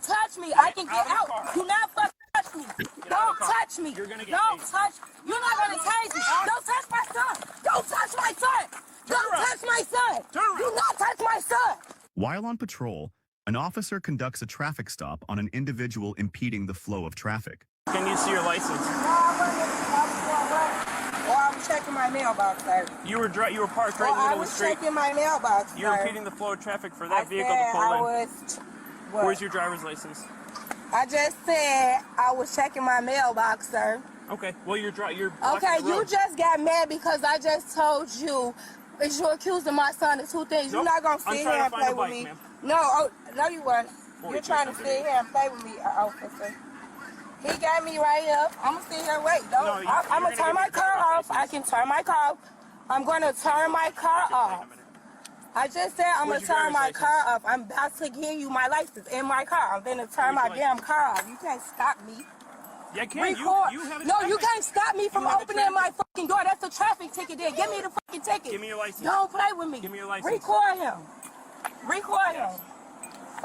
Don't touch me. I can get out. Do not fucking touch me. Don't touch me. Don't touch. You're not gonna tase me. Don't touch my son. Don't touch my son. Don't touch my son. Do not touch my son. While on patrol, an officer conducts a traffic stop on an individual impeding the flow of traffic. Can you see your license? I was checking my mailbox, sir. You were parked right in the middle of the street. I was checking my mailbox, You're sir. impeding the flow of traffic for that vehicle to pull in. Where's your driver's license? I just said I was checking my mailbox, sir. Okay. Well, you're okay, you just got mad because I just told you that you're accusing my son of two things. You're not gonna sit here and play with me. No, no, you weren't. You're trying to sit here and play with me, officer. He got me right here. I'm gonna sit here and wait. I'm gonna turn my car off. I can turn my car off. I'm gonna turn my car off. I just said I'm gonna turn my car off. I'm about to give you my license in my car. I'm gonna turn my damn car off. You can't stop me. Yeah, I can. You can't stop me from opening my fucking door. That's a traffic ticket there. Give me the fucking ticket. Give me your license. Don't play with me. Give me your license. Record him. Record him.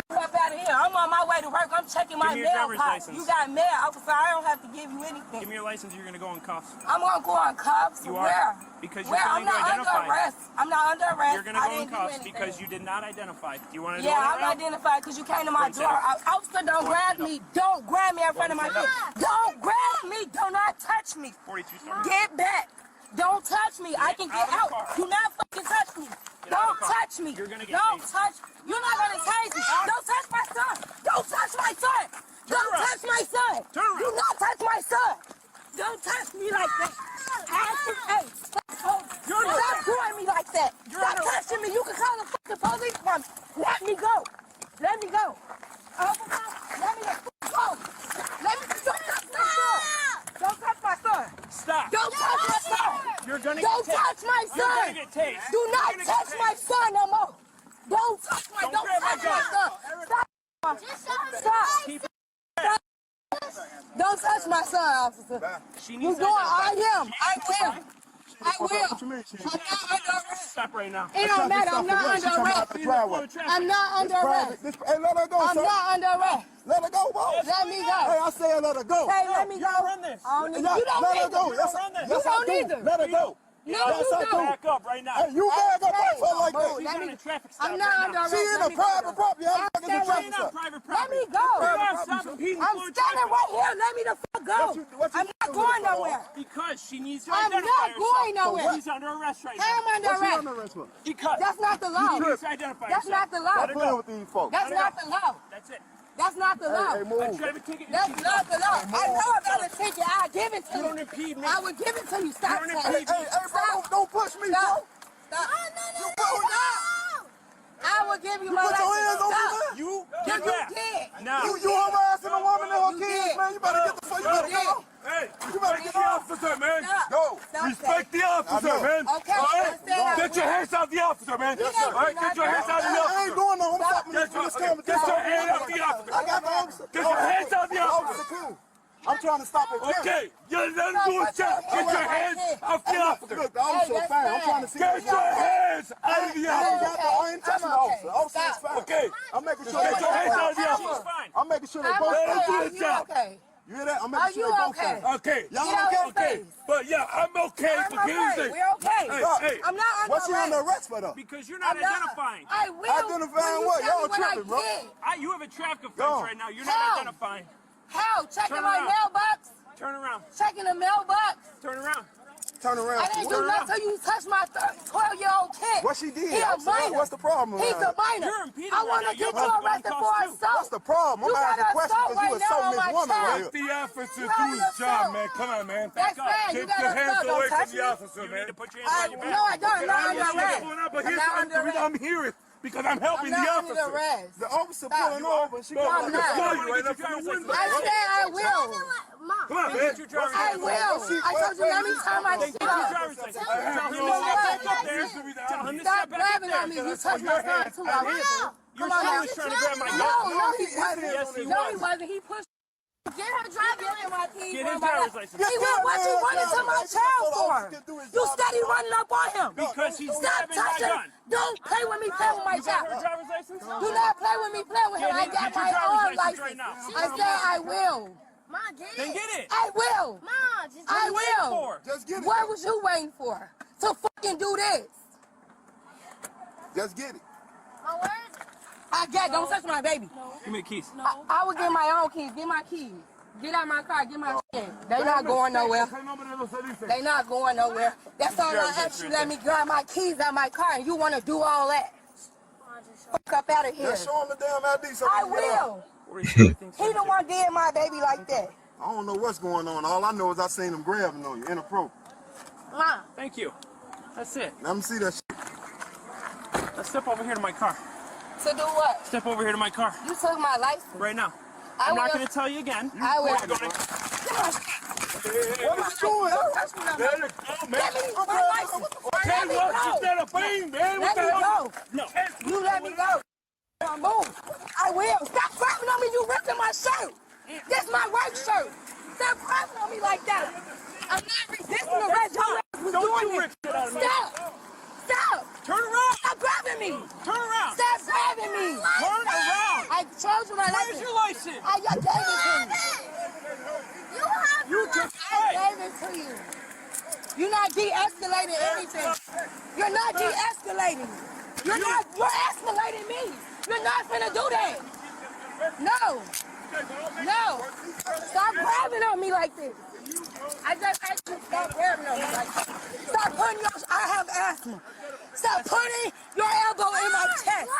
Fuck out of here. I'm on my way to work. I'm checking my mailbox. You got mail, officer. I don't have to give you anything. Give me your license. You're gonna go on cuffs. I'm gonna go on cuffs. You Where? are. Because you're I'm not under arrest. I'm not under arrest. You're gonna go on cuffs because you did not identify. Do you want to do that? Yeah, I'm identified because you came to my door. Officer, don't grab me. Don't grab me in front of my face. Don't grab me. Do not touch me. 42 stars. Get back. Don't touch me. I can get out. Do not fucking touch me. Don't touch me. Don't touch. You're not gonna tase me. Don't touch my son. Don't touch my son. Don't touch my son. Do not touch my son. Don't touch me like that. Hey, stop doing me like that. Stop touching me. You can call the fucking police on me. Let me go. Let me go. Let me go. Let me go. Don't touch my son. Stop. Don't touch my son. You're gonna Don't touch my son. You're gonna get tased. Do not touch my son no more. Don't touch my son. Stop. Stop. Don't touch my son, officer. You doing? I will. I will. I'm not under arrest. Stop right now. It don't matter. I'm not under arrest. I'm not under arrest. Hey, let her go, I'm not under arrest. Let her go, boss. Let me go. Hey, I said let her go. Hey, let me go. Run this. You don't let her need go. to. Yes, You don't need to. Let her go. No, you don't. Back up right now. Hey, you back up like that. She's on a traffic stop. I'm not under arrest. She in a private property. I'm fucking in traffic stop. Let me go. I'm standing right here. Let me the fuck go. I'm not going nowhere. Because she needs to I'm identify not herself. going nowhere. She's under arrest right now. I'm under arrest. Because That's not the law. she needs to identify That's herself. not the law. Let her go. with these folks. That's not the law. That's it. That's not the law. Hey, move. Traffic ticket. That's not the law. I know about a ticket. I'll give it to You you. don't impede me. I will give it to you. Stop. You don't Hey, impede me. bro, don't push me, bro. Stop. Stop. Stop. I will give you my Put your license. hands over Stop. there. You You get back. did. Now. You harassing a woman and her You kids, did. man. You better get the fuck. You better go. Hey, You better get off. officer, man. Stop. Go. Stop Respect the officer, I know. man. Okay, All right? I said I Get your will. hands off the officer, man. Yes, sir. All right, get your hands off the I ain't officer. doing no. I'm stopping Get this your, conversation. get your hand off the officer. I got the officer. Get your hands off the officer. too. I'm trying to stop it. Okay, you let him do his job. Get your hands off the officer. Look, the officer's that's fine. I'm fine. trying to see. Get your hands out of the officer. I ain't touching the officer. The officer is fine. Okay, I'm making sure get they your hands out of the both. officer. Fine. I'm making sure they I'm both. Let him do okay. his You job. okay? You hear that? I'm Are making sure you they both. okay? Okay, Get out Y'all of okay? his face. but yeah, I'm okay. I'm But here's the okay. thing. We're okay. Hey, I'm not under What's she under arrest. arrest for though? Because you're not identifying. I will. Identifying when you what? tell Y'all me what I tripping, bro. did. You have a traffic offense Go. right now. You're How? not identifying. How? Checking Turn my around. mailbox? Turn around. Checking the mailbox? Turn around. Turn around. I didn't What? do nothing till you touched my 12-year-old kid. What she did? He a I'm saying, minor. what's the problem? He's a minor. You're impeding I right want now. to You're get you about to go arrested on for cost, too. assault. What's the problem? You I'm got asking questions assault because you right now assaulting on this my woman right child. here. the officer You do have his an job, assault. man. Come on, man. That's fine. You Keep got your assault. hands Don't away touch from me. the officer, You man. need to put your hands behind your back. No, I don't. I'm not under What's arrest. going on? But I'm here's not the under reason I'm arrest. here because I'm I'm helping the not under officer. arrest. The officer Stop. pulling over. She Bro, got I'm not. gonna fly you right Get up your from the driver's window. I said I will. Come on, man. Get your driver's I license. will. I told you let me turn my shit Get your up. driver's license. I Tell have him no to idea. step back up there. This is the Tell him to Stop step back up grabbing there. on me. You touched my son too. I will. Your Come on son now. was trying to grab my gun. No, he wasn't. Yes, he No, he was. wasn't. He pushed Get her driving my keys. Get his driver's license. He will. What you running to my child for? You steady running up on him. Because he's Stop grabbing my touching. gun. Don't play with me. Play with my You got her child. driver's license? Do not play with me. Play with him. I Get got your my driver's own license license. right now. I said I will. Mom, get it. Then get it. I will. Mom, just I will. For. Just get it. What was you waiting for? To fucking do this. Just get it. Mom, where is it? I get. Don't touch my baby. Give me the keys. I will get my own keys. Get my keys. Get out my car. Get my shit. They not going nowhere. They not going nowhere. That's all I asked you. Let me grab my keys out my car, and you want to do all that? Fuck up out of here. Just show him the damn ID so I we can get out. will. He the one did my baby like that. I don't know what's going on. All I know is I seen him grabbing on you. Inappropriate. Mom. Thank you. That's it. Let me see that shit. Let's step over here to my car. To do what? Step over here to my car. You took my license. Right now. I I'm not will. going to tell you again. I will. We're gonna- What is you doing? Don't touch me no more. Let it go, man. Let me my license. Let me What? She's go. not a fiend, man. What Let the me hell? go. No. You let me go. Move. I will. Stop grabbing on me. You ripping my shirt. That's my work shirt. Stop grabbing on me like that. I'm not resisting arrest. Your ass was Don't doing you it. rip shit out of me. Stop. Stop. Turn around. Stop grabbing me. Turn around. Stop grabbing me. Turn around. I showed you my Where's license. your license? I just gave it to you. You just I gave it to you. You're not de-escalating anything. You're not de-escalating. You're escalating me. You're not gonna do that. No. No. Stop grabbing on me like this. I just asked you to stop grabbing on me like this. Stop putting your, I have asthma. Stop putting your elbow in my chest.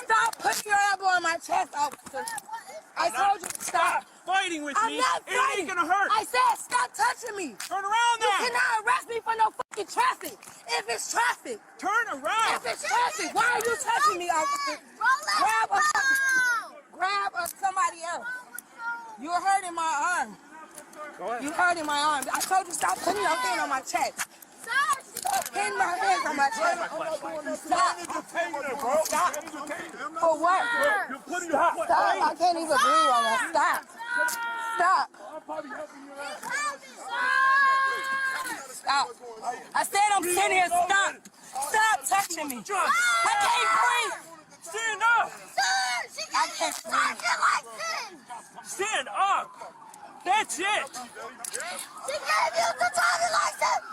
Stop putting your elbow in my chest, officer. I told you to stop. Fighting with I'm me. not It ain't fighting. gonna hurt. I said stop touching me. Turn around You then. cannot arrest me for no fucking traffic. If it's traffic. Turn around. If it's traffic, why are you touching me, officer? Grab somebody else. You're hurting my arm. Go ahead. You're hurting my arm. I told you stop putting your hand on my chest. Stop putting my hands on my chest. Stop. Stop. For what? You're putting your hot. Stop. I can't even breathe on that. Stop. Stop. Stop. I said I'm sitting here. Stop. Stop touching me. I can't breathe. Stand up. I can't breathe. Stand up. That's it. She gave you the driving license.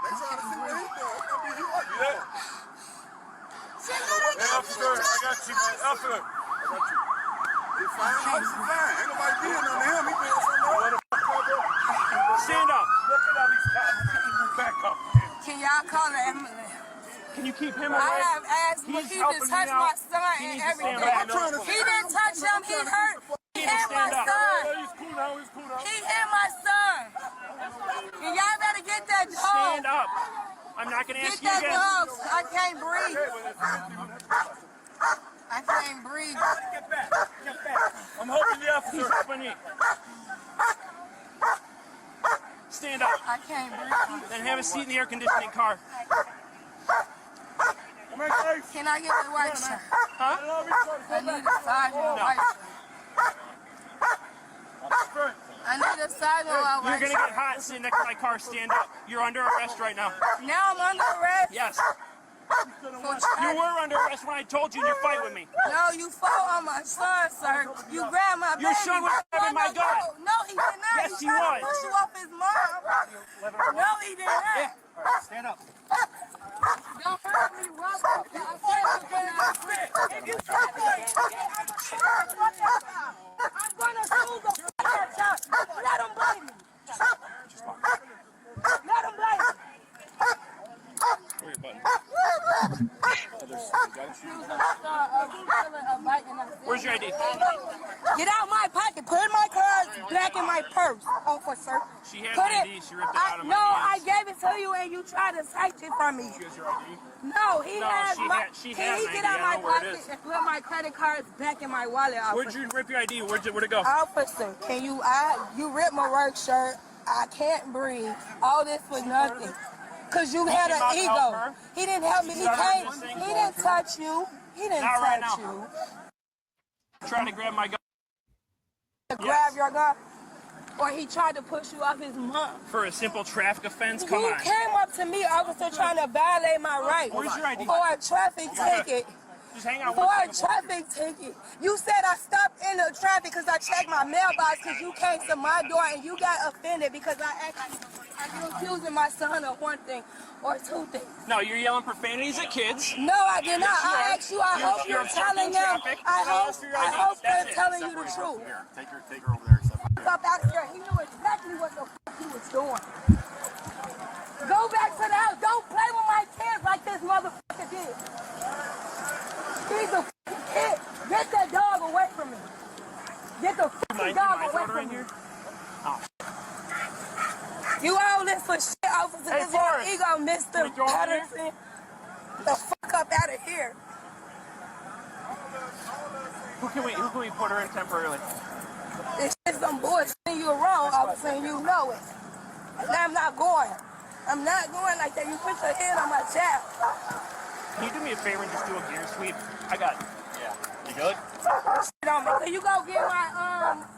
They trying to see what he's doing. It's gonna be you up there. She literally Hey, officer, I got you, man. Officer, I got you. He's fine. He's fine. Ain't nobody being on him. He being something else. Stand up. Look at all these cops. Back up. Can y'all call the ambulance? Can you keep him away? I have asked him. He's He helping just me touched out. my son He and needs to stand everything. back. No. He didn't touch him. He hurt. He hit my stand up. son. He's cool now. He's cool now. He hit my son. And y'all better get that Stand dog. up. I'm not going to Get ask you that again. dog. I can't breathe. I can't breathe. Get back. Get back. I'm helping the officer. He's helping me. Stand up. I can't breathe. Then have a seat in the air conditioning car. Come here, Grace. Can I get the white shirt? Huh? I need a size on white shirt. I need a size on You're white going to shirt. get hot sitting next to my car. Stand up. You're under arrest right now. Now I'm under arrest. Yes. For You traffic. were under arrest when I told you in your fight with me. No, you fought on my son, sir. You grabbed my baby. Your son was grabbing my gun. No, he did not. Yes, he tried to was. push you off his mom. No, he did not. Yeah. Stand up. Don't hurt me, Robert. I said I'm gonna I'm gonna sue the fuck out. Let him blame me. Let him blame me. Where your button? Where's your ID? Get out my pocket. Put my card back in my purse, officer. She had Put an ID. She ripped it out of my No, I hands. gave it to you and you tried to snatch it from me. She has your ID? No, he No, has she my. had- she Can has he an get ID. out I my know where it pocket is. and put my credit cards back in my wallet, officer? Where'd you rip your ID? Where'd it go? Officer, can you? You ripped my work shirt. I can't breathe. All this was nothing. Cause you had came out an to help ego. her? He didn't help me. He started came. this thing? He didn't touch you. He didn't Not right touch now. you. Trying to grab my gun. grab your gun? Or he tried to push you off his mom? For a simple traffic offense? Come on. You came up to me, officer, trying to violate my rights. Where's your ID? For a traffic ticket. Just hang on. For a traffic ticket. You said I stopped in the traffic because I checked my mailbox because you came to my door and you got offended because I you accusing my son of one thing or two things. No, you're yelling profanities at kids. No, I did not. I asked you, I hope you're telling them. I hope they're telling you the truth. Here, take her over there. Up out of here. He knew exactly what the fuck he was doing. Go back to the house. Don't play with my kids like this motherfucker did. He's a fucking kid. Get that dog away from me. Get the fucking dog away from me. You all this for shit, officer. This is your ego, Mr. Patterson. Get the fuck up out of here. Who can we put her in temporarily? It's just some bullshit. You're wrong, officer, and you know it. And I'm not going. I'm not going like that. You put your hand on my chest. Can you do me a favor and just do a gear sweep? I got it. Yeah. You good? Shit on me. Can you go get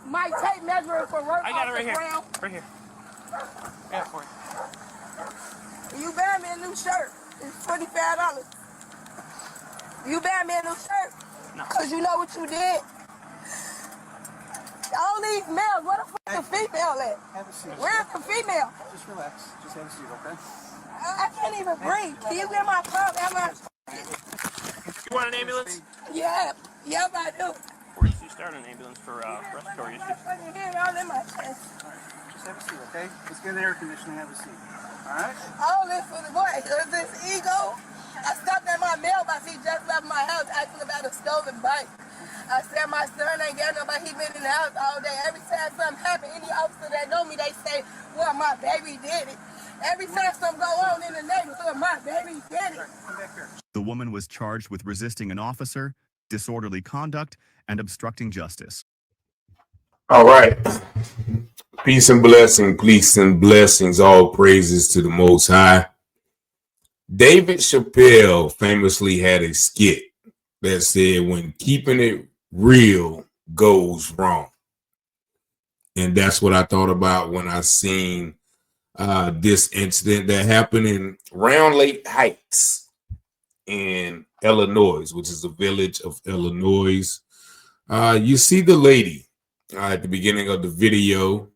my tape measure for work? I got it right here. Ground? Right here. Yeah, for it. You buy me a new shirt. It's $25. You buy me a new shirt? No. Because you know what you did. All these males, where the fuck the female at? Have a seat. Where's the female? Just relax. Just have a seat, okay? I can't even breathe. Can you get my cup? You want an ambulance? Yeah. Yep, I do. Where did you start an ambulance for respiratory issues? Fucking hand all in my chest. Just have a seat, okay? Let's get an air conditioning. Have a seat. All right? All this for the boy. Is this ego? I stopped at my mailbox. He just left my house asking about a stolen bike. I said my son ain't got nobody. He been in the house all day. Every time something happen, any officer that know me, they say, well, my baby did it. Every time something go on in the neighborhood, my baby did it. Come back here. The woman was charged with resisting an officer, disorderly conduct, and obstructing justice. All right. Peace and blessings, all praises to the Most High. David Chappelle famously had a skit that said, when keeping it real goes wrong. And that's what I thought about when I seen this incident that happened in Round Lake Heights in Illinois, which is a village of Illinois. You see the lady at the beginning of the video,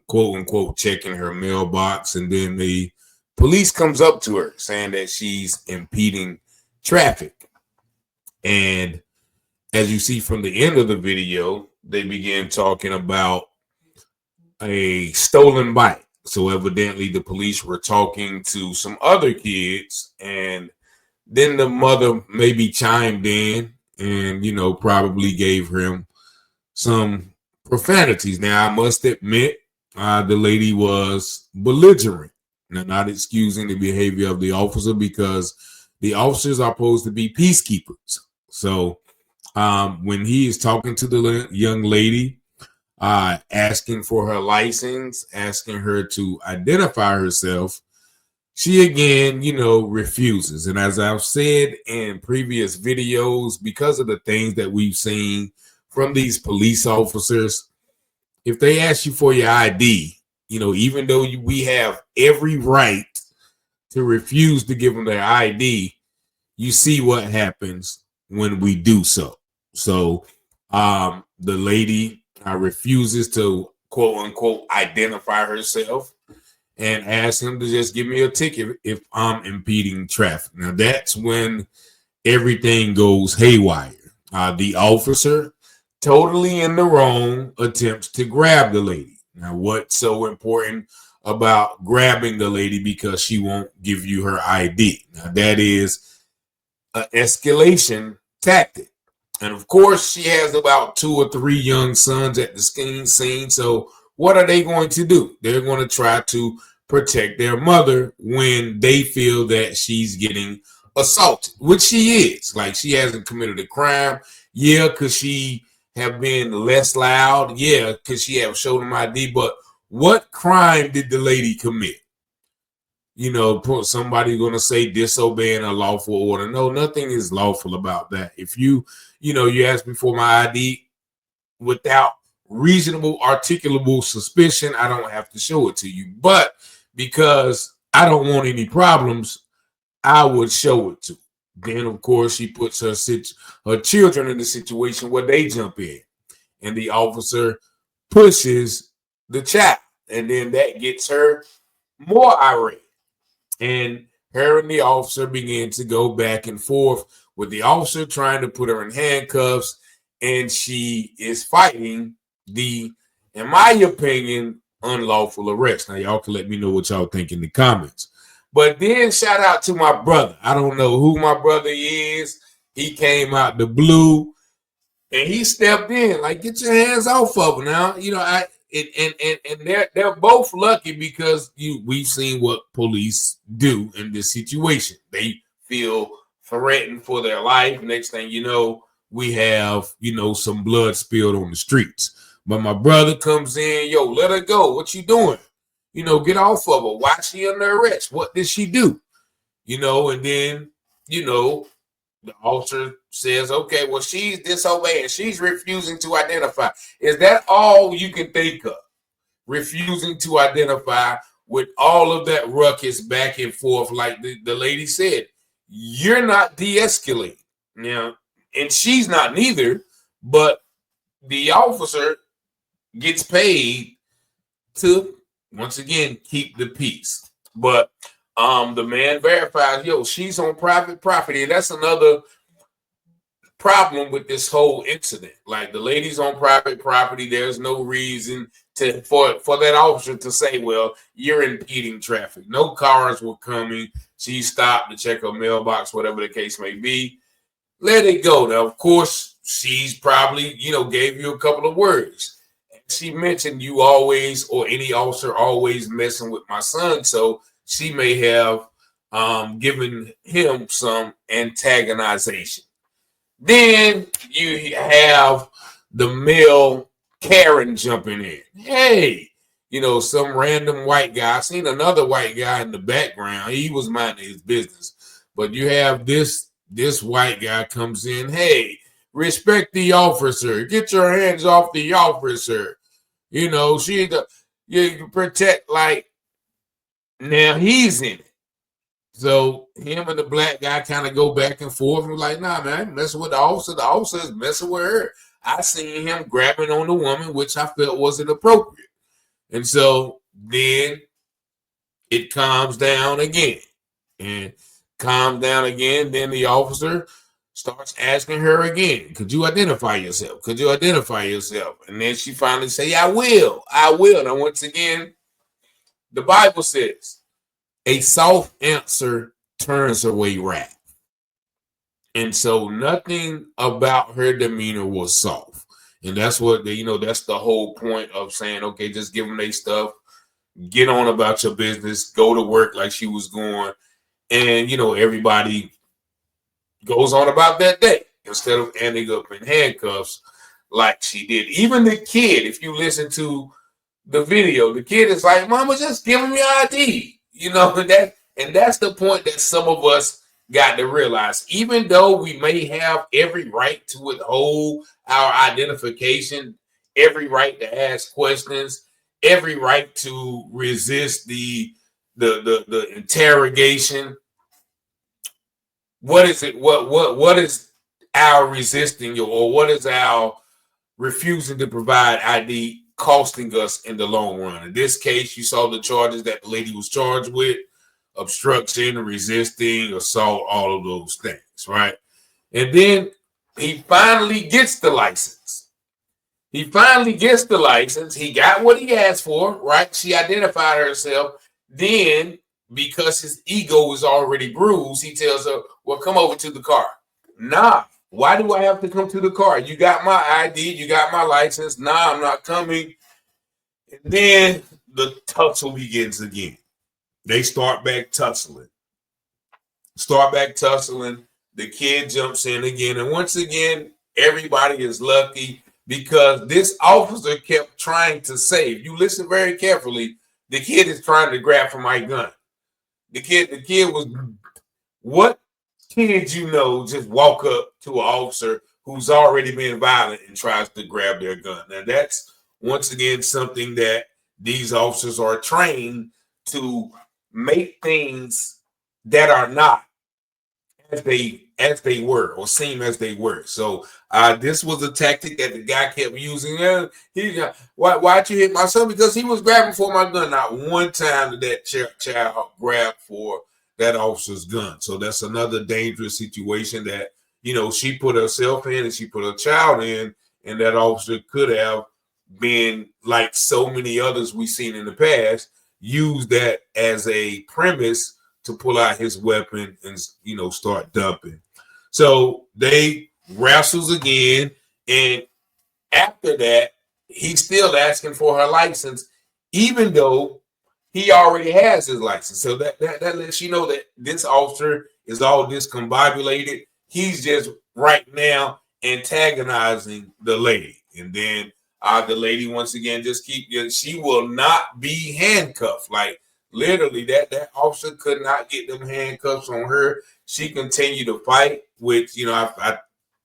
quote unquote, checking her mailbox, and then the police comes up to her saying that she's impeding traffic. And as you see from the end of the video, they begin talking about a stolen bike. So evidently the police were talking to some other kids, and then the mother maybe chimed in and, probably gave him some profanities. Now, I must admit, the lady was belligerent. Now, not excusing the behavior of the officer, because the officers are supposed to be peacekeepers. So when he is talking to the young lady, asking for her license, asking her to identify herself, she again, refuses. And as I've said in previous videos, because of the things that we've seen from these police officers, if they ask you for your ID, even though we have every right to refuse to give them their ID, you see what happens when we do so. So the lady refuses to, quote unquote, identify herself and asks him to just give me a ticket if I'm impeding traffic. Now, that's when everything goes haywire. The officer, totally in the wrong, attempts to grab the lady. Now, what's so important about grabbing the lady? Because she won't give you her ID. Now, that is an escalation tactic. And of course, she has about 2 or 3 young sons at the scene. So what are they going to do? They're going to try to protect their mother when they feel that she's getting assaulted, which she is. Like, she hasn't committed a crime. Yeah, because she have been less loud. Yeah, because she have showed them ID. But what crime did the lady commit? Somebody going to say disobeying a lawful order. No, nothing is lawful about that. If you ask me for my ID without reasonable, articulable suspicion, I don't have to show it to you. But because I don't want any problems, I would show it to. Then, of course, she puts her children in the situation where they jump in, and the officer pushes the child, and then that gets her more irate. And her and the officer begin to go back and forth, with the officer trying to put her in handcuffs, and she is fighting the, in my opinion, unlawful arrest. Now, y'all can let me know what y'all think in the comments. But then shout out to my brother. I don't know who my brother is. He came out the blue and he stepped in, like, get your hands off of him now. You know, and they're both lucky because we've seen what police do in this situation. They feel threatened for their life. Next thing you know, we have, some blood spilled on the streets. But my brother comes in, yo, let her go. What you doing? Get off of her. Why is she under arrest? What did she do? And then, the officer says, okay, well, she's disobeying. She's refusing to identify. Is that all you can think of? Refusing to identify with all of that ruckus back and forth, like the lady said. You're not de-escalating. Now, and she's not neither, but the officer gets paid to, once again, keep the peace. But the man verifies, yo, she's on private property. And that's another problem with this whole incident. Like, the lady's on private property. There's no reason for that officer to say, well, you're impeding traffic. No cars were coming. She stopped to check her mailbox, whatever the case may be. Let it go. Now, of course, she's probably, gave you a couple of words. She mentioned you always, or any officer always messing with my son. So she may have given him some antagonization. Then you have the male Karen jumping in. Hey, some random white guy. I seen another white guy in the background. He was minding his business. But you have this white guy comes in. Hey, respect the officer. Get your hands off the officer. You protect, like, now he's in it. So him and the black guy kind of go back and forth. And like, nah, man, I ain't messing with the officer. The officer is messing with her. I seen him grabbing on the woman, which I felt wasn't appropriate. And so then it calms down again. And calms down again. Then the officer starts asking her again, could you identify yourself? Could you identify yourself? And then she finally say, I will. Now, once again, the Bible says, a soft answer turns away wrath. And so nothing about her demeanor was soft. And that's what, that's the whole point of saying, okay, just give them their stuff, get on about your business, go to work like she was going. And, everybody goes on about that day instead of ending up in handcuffs like she did. Even the kid, if you listen to the video, the kid is like, Mama, just give him your ID. And that's the point that some of us got to realize. Even though we may have every right to withhold our identification, every right to ask questions, every right to resist the interrogation. What is it? What is our resisting, or what is our refusing to provide ID costing us in the long run? In this case, you saw the charges that the lady was charged with: obstruction, resisting, assault, all of those things, right? And then he finally gets the license. He got what he asked for, right? She identified herself. Then, because his ego is already bruised, he tells her, well, come over to the car. Nah, why do I have to come to the car? You got my ID, you got my license. Nah, I'm not coming. And then the tussle begins again. They start back tussling. The kid jumps in again. And once again, everybody is lucky because this officer kept trying to say, if you listen very carefully, the kid is trying to grab for my gun. The kid was, what kid just walk up to an officer who's already been violent and tries to grab their gun? Now that's once again, something that these officers are trained to make things that are not as they were or seem as they were. So this was a tactic that the guy kept using. Why'd you hit my son? Because he was grabbing for my gun. Not one time did that child grab for that officer's gun. So that's another dangerous situation that, you know, she put herself in and she put her child in, and that officer could have been, like so many others we've seen in the past, use that as a premise to pull out his weapon and, you know, start dumping. So they wrestles again, and after that, he's still asking for her license, even though he already has his license. So that lets you know that this officer is all discombobulated. He's just right now antagonizing the lady. And then the lady, once again, she will not be handcuffed. Like, literally, that officer could not get them handcuffs on her. She continued to fight, which, you know,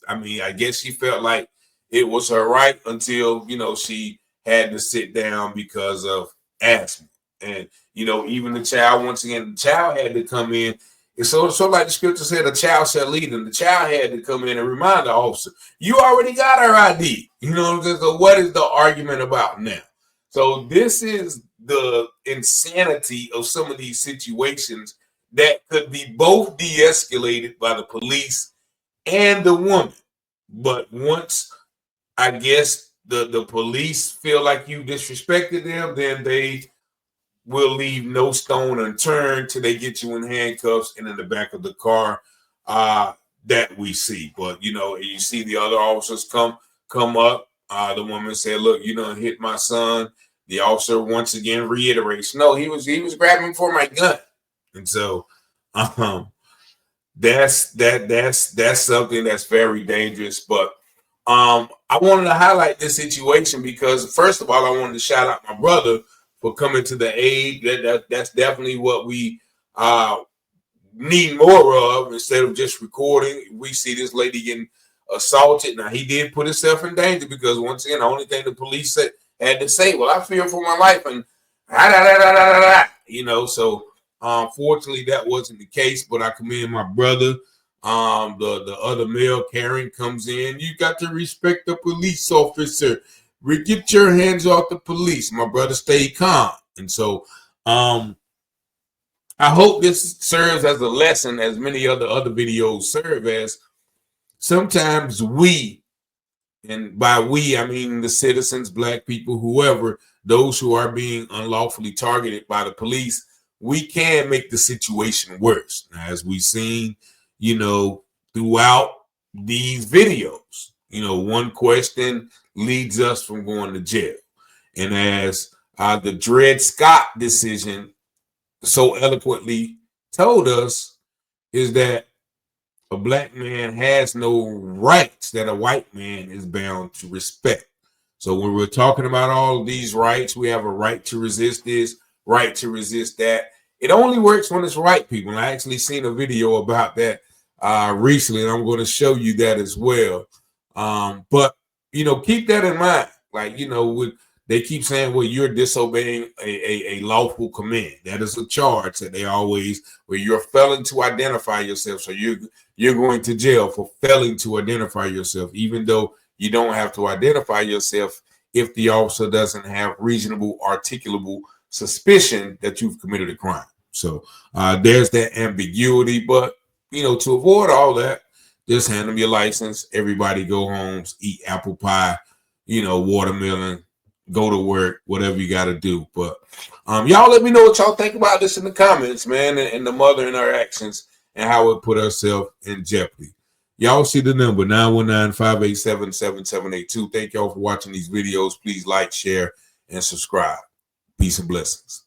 I mean, I guess she felt like it was her right until, you know, she had to sit down because of asthma. And, you know, even the child, once again, the child had to come in. And so like the scripture said, a child shall lead them. The child had to come in and remind the officer, you already got her ID. You know, so what is the argument about now? So this is the insanity of some of these situations that could be both de-escalated by the police and the woman. But once, I guess, the police feel like you disrespected them, then they will leave no stone unturned till they get you in handcuffs and in the back of the car that we see. But, you know, you see the other officers come up. The woman said, look, you done hit my son. The officer once again reiterates, no, he was grabbing for my gun. And so that's something that's very dangerous. But I wanted to highlight this situation because, first of all, I wanted to shout out my brother for coming to the aid. That's definitely what we need more of instead of just recording. We see this lady getting assaulted. Now, he did put himself in danger because, once again, the only thing the police had to say, well, I fear for my life, and you know, so fortunately that wasn't the case. But I commend my brother. The other male, Karen, comes in. You got to respect the police officer. Get your hands off the police. My brother stayed calm. And so I hope this serves as a lesson, as many other videos serve as. Sometimes we, and by we, I mean the citizens, black people, whoever, those who are being unlawfully targeted by the police, we can make the situation worse. Now, as we've seen, you know, throughout these videos, you know, one question leads us from going to jail. And as the Dred Scott decision so eloquently told us, is that a black man has no rights that a white man is bound to respect. So when we're talking about all of these rights, we have a right to resist this, right to resist that. It only works when it's white people. And I actually seen a video about that recently, and I'm going to show you that as well. But, you know, keep that in mind. Like, you know, they keep saying, well, you're disobeying a lawful command. That is a charge that they always, where you're failing to identify yourself. So you're going to jail for failing to identify yourself, even though you don't have to identify yourself if the officer doesn't have reasonable, articulable suspicion that you've committed a crime. So there's that ambiguity. But, you know, to avoid all that, just hand them your license. Everybody go home, eat apple pie, you know, watermelon, go to work, whatever you got to do. But y'all let me know what y'all think about this in the comments, man, and the mother and her actions and how it put herself in jeopardy. Y'all see the number, 919-587-7782. Thank y'all for watching these videos. Please like, share, and subscribe. Peace and blessings.